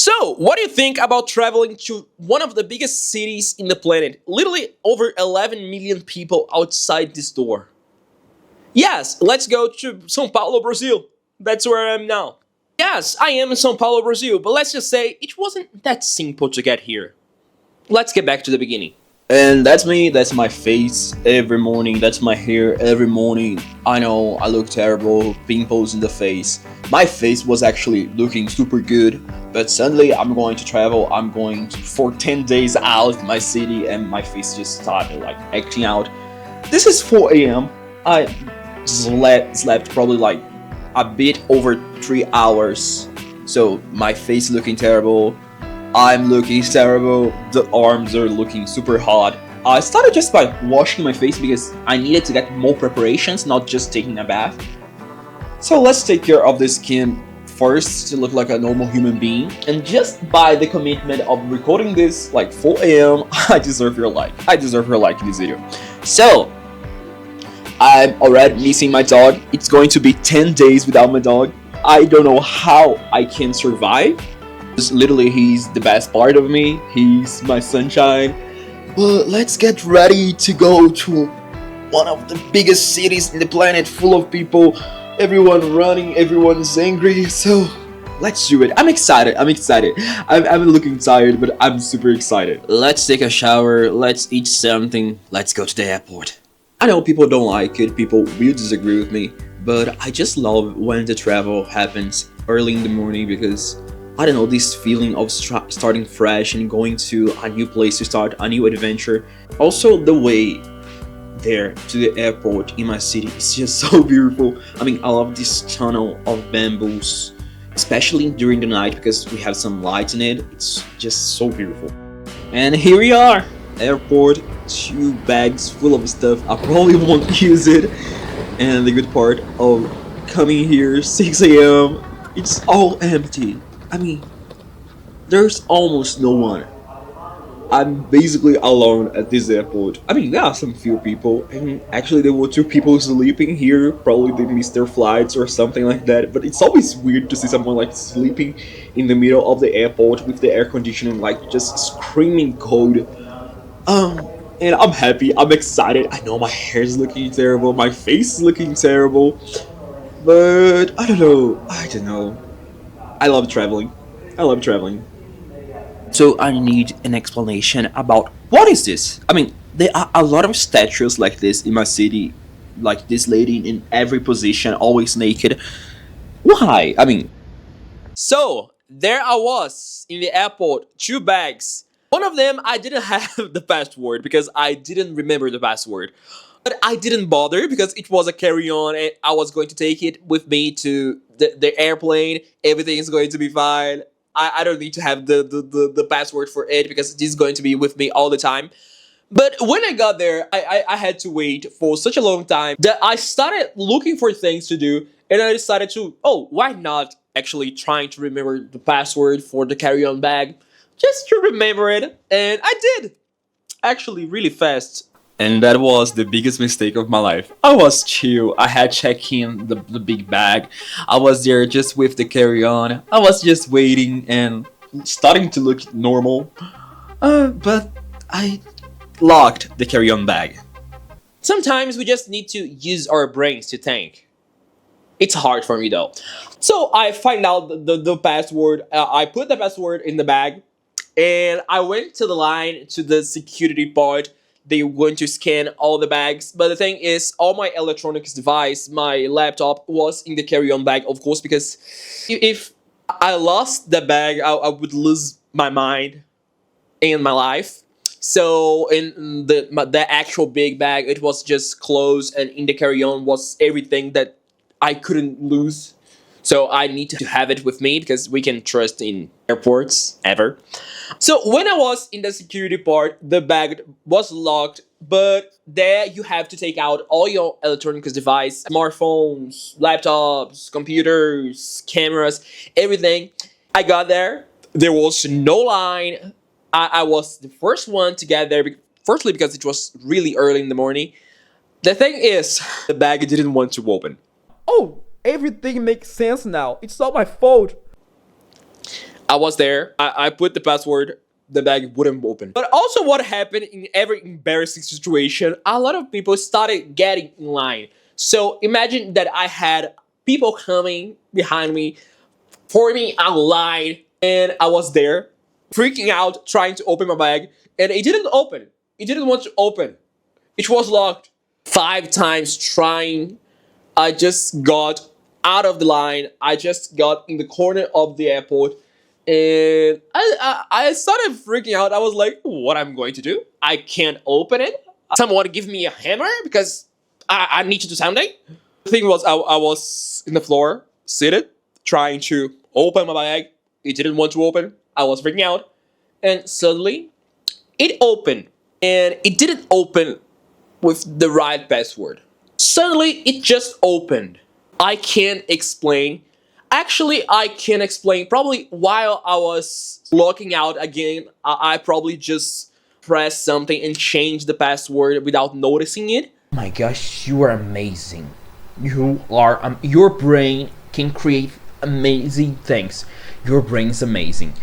So, what do you think about traveling to one of the biggest cities in the planet? Literally over 11 million people outside this door. Yes, let's go to São Paulo, Brazil. That's where I am now. Yes, I am in São Paulo, Brazil, but let's just say it wasn't that simple to get here. Let's get back to the beginning. And that's me, that's my face every morning, that's my hair every morning. I know I look terrible, pimples in the face. My face was actually looking super good, but suddenly I'm going to travel, for 10 days out of my city and my face just started like acting out. This is 4 a.m. I slept probably like a bit over 3 hours. So my face looking terrible, I'm looking terrible, the arms are looking super hot. I started just by washing my face because I needed to get more preparations, not just taking a bath. So let's take care of the skin first to look like a normal human being. And just by the commitment of recording this like 4 a.m, I deserve your like. I deserve your like in this video. So, I'm already missing my dog. It's going to be 10 days without my dog. I don't know how I can survive. Literally, he's the best part of me. He's my sunshine. But let's get ready to go to one of the biggest cities in the planet, full of people. Everyone running, everyone's angry. So let's do it. I'm excited. I'm looking tired, but I'm super excited. Let's take a shower. Let's eat something. Let's go to the airport. I know people don't like it. People will disagree with me. But I just love when the travel happens early in the morning because I don't know, this feeling of starting fresh and going to a new place to start a new adventure. Also, the way there to the airport in my city is just so beautiful. I mean, I love this tunnel of bamboos, especially during the night because we have some lights in it. It's just so beautiful. And here we are, airport, 2 bags full of stuff. I probably won't use it. And the good part of coming here 6 a.m, it's all empty. I mean, there's almost no one. I'm basically alone at this airport. I mean, there are some few people, and actually there were 2 people sleeping here. Probably they missed their flights or something like that. But it's always weird to see someone like sleeping in the middle of the airport with the air conditioning like just screaming cold. And I'm happy, I'm excited. I know my hair is looking terrible, my face is looking terrible. But I don't know. I love traveling. So I need an explanation about what is this? I mean, there are a lot of statues like this in my city, like this lady in every position, always naked. Why? I mean, So, there I was in the airport, 2 bags. One of them I didn't have the password because I didn't remember the password. But I didn't bother because it was a carry-on and I was going to take it with me to the airplane. Everything is going to be fine. I don't need to have the password for it because it is going to be with me all the time. But when I got there, I had to wait for such a long time that I started looking for things to do and I decided to, oh, why not actually trying to remember the password for the carry-on bag? Just to remember it. And I did. Actually, really fast. and that was the biggest mistake of my life. I was chill. I had checked in the big bag. I was there just with the carry-on. I was just waiting and starting to look normal. But I locked the carry-on bag. Sometimes we just need to use our brains to think. It's hard for me though. So I find out the password. I put the password in the bag and I went to the line to the security part. They went to scan all the bags. But the thing is, all my electronics device, my laptop was in the carry-on bag, of course, because if I lost the bag, I would lose my mind and my life. So in the actual big bag, it was just clothes, and in the carry-on was everything that I couldn't lose. So I need to have it with me because we can trust in airports ever. So when I was in the security part, the bag was locked, but there you have to take out all your electronic device, smartphones, laptops, computers, cameras, everything. I got there. There was no line. I was the first one to get there, firstly because it was really early in the morning. The thing is, the bag didn't want to open. Oh, everything makes sense now. It's all my fault. I was there. I put the password. The bag wouldn't open. But also what happened in every embarrassing situation, a lot of people started getting in line. So imagine that I had people coming behind me, forming a line, and I was there, freaking out, trying to open my bag, and it didn't open. It didn't want to open. It was locked. 5 times trying, I just got out of the line. I just got in the corner of the airport, and I started freaking out. I was like, what I'm going to do? I can't open it. Someone give me a hammer because I need to do something. The thing was, I was in the floor, seated, trying to open my bag. It didn't want to open. I was freaking out. And suddenly, it opened. And it didn't open with the right password. Suddenly, it just opened. I can't explain. Actually, I can explain. Probably while I was locking out again, I probably just pressed something and changed the password without noticing it. Oh my gosh, you are amazing. Your brain can create amazing things. Your brain is amazing.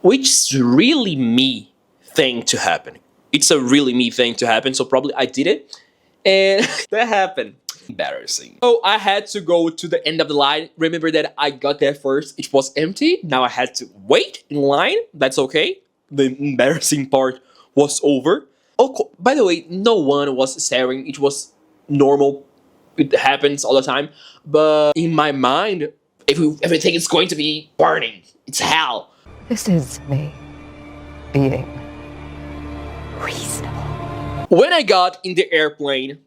Which is really me thing to happen. It's a really me thing to happen, so probably I did it. And that happened. Embarrassing. So I had to go to the end of the line. Remember that I got there first. It was empty. Now I had to wait in line. That's okay. The embarrassing part was over. Oh, by the way, no one was staring. It was normal. It happens all the time. But in my mind, everything is going to be burning. It's hell. This is me being reasonable. When I got in the airplane,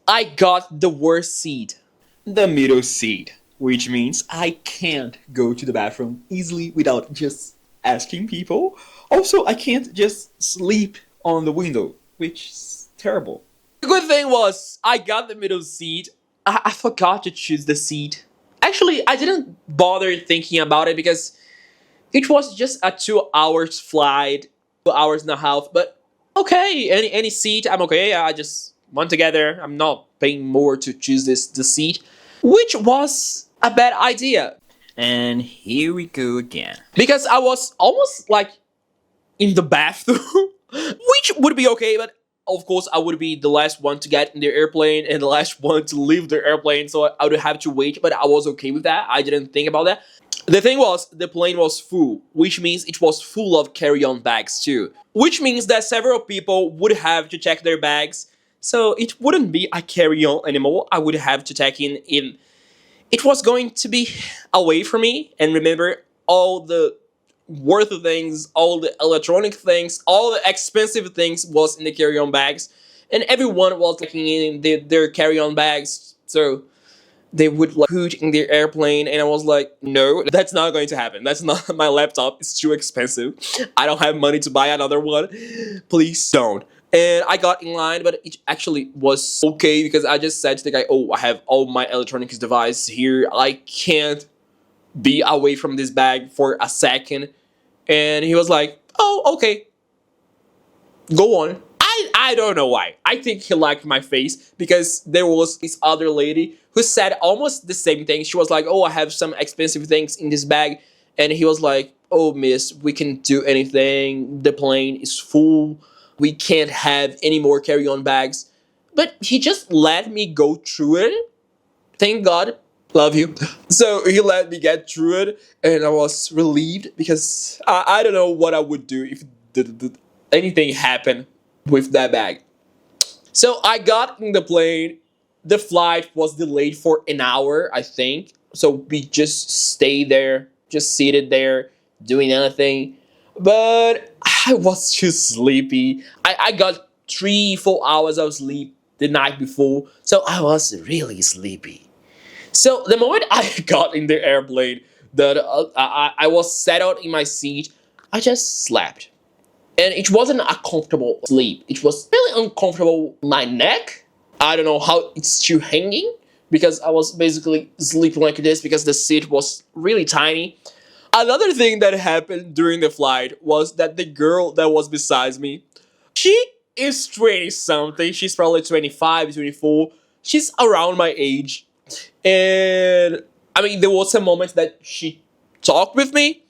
I got the worst seat. The middle seat, which means I can't go to the bathroom easily without just asking people. Also, I can't just sleep on the window, which is terrible. The good thing was, I got the middle seat. I forgot to choose the seat. Actually, I didn't bother thinking about it because it was just a 2 hours flight, 2 hours and a half. But okay, any seat, I'm okay. I just went together. I'm not paying more to choose the seat, which was a bad idea. And here we go again. Because I was almost like in the bathroom, which would be okay, but of course I would be the last one to get in the airplane and the last one to leave the airplane, so I would have to wait, but I was okay with that. I didn't think about that. The thing was, the plane was full, which means it was full of carry-on bags too. Which means that several people would have to check their bags, so it wouldn't be a carry-on anymore. I would have to check in. It was going to be away from me, and remember, all the worth of things, all the electronic things, all the expensive things was in the carry-on bags, and everyone was taking in their carry-on bags, so they would like put in their airplane, and I was like, no, that's not going to happen. That's not my laptop. It's too expensive. I don't have money to buy another one. Please don't. And I got in line, but it actually was okay because I just said to the guy, oh, I have all my electronics devices here. I can't be away from this bag for a second. And he was like, oh, okay. Go on. I don't know why. I think he liked my face because there was this other lady who said almost the same thing. She was like, oh, I have some expensive things in this bag. And he was like, oh, miss, we can do anything. The plane is full. We can't have any more carry-on bags. But he just let me go through it. Thank God. Love you. So he let me get through it, and I was relieved because I don't know what I would do if anything happened with that bag. So I got in the plane. The flight was delayed for an hour, I think. So we just stayed there, just seated there, doing nothing. But I was too sleepy. I got 3 full hours of sleep the night before, so I was really sleepy. So the moment I got in the airplane, that I was settled in my seat, I just slept. And it wasn't a comfortable sleep. It was really uncomfortable. My neck, I don't know how it's still hanging, because I was basically sleeping like this because the seat was really tiny. Another thing that happened during the flight was that the girl that was beside me, she is 20 something. She's probably 25, 24. She's around my age. And I mean, there was a moment that she talked with me,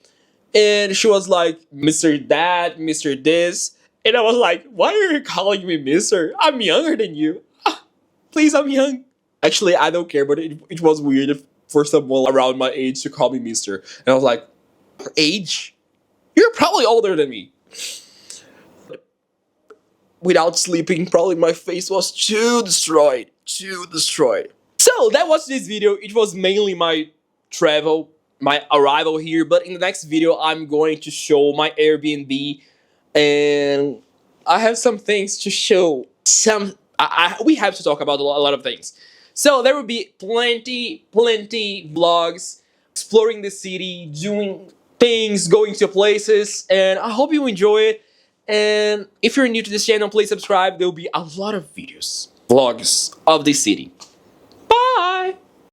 And she was like, Mr. That, Mr. This. And I was like, why are you calling me Mr.? I'm younger than you. Ah, please, I'm young. Actually, I don't care, but it was weird for someone around my age to call me Mr. And I was like, age? You're probably older than me. Without sleeping, probably my face was too destroyed. Too destroyed. So that was this video. It was mainly my travel, my arrival here. But in the next video, I'm going to show my Airbnb. And I have some things to show. We have to talk about a lot of things. So there will be plenty vlogs, exploring the city, doing things, going to places, and I hope you enjoy it. And if you're new to this channel, please subscribe. There will be a lot of videos, vlogs of the city. Bye!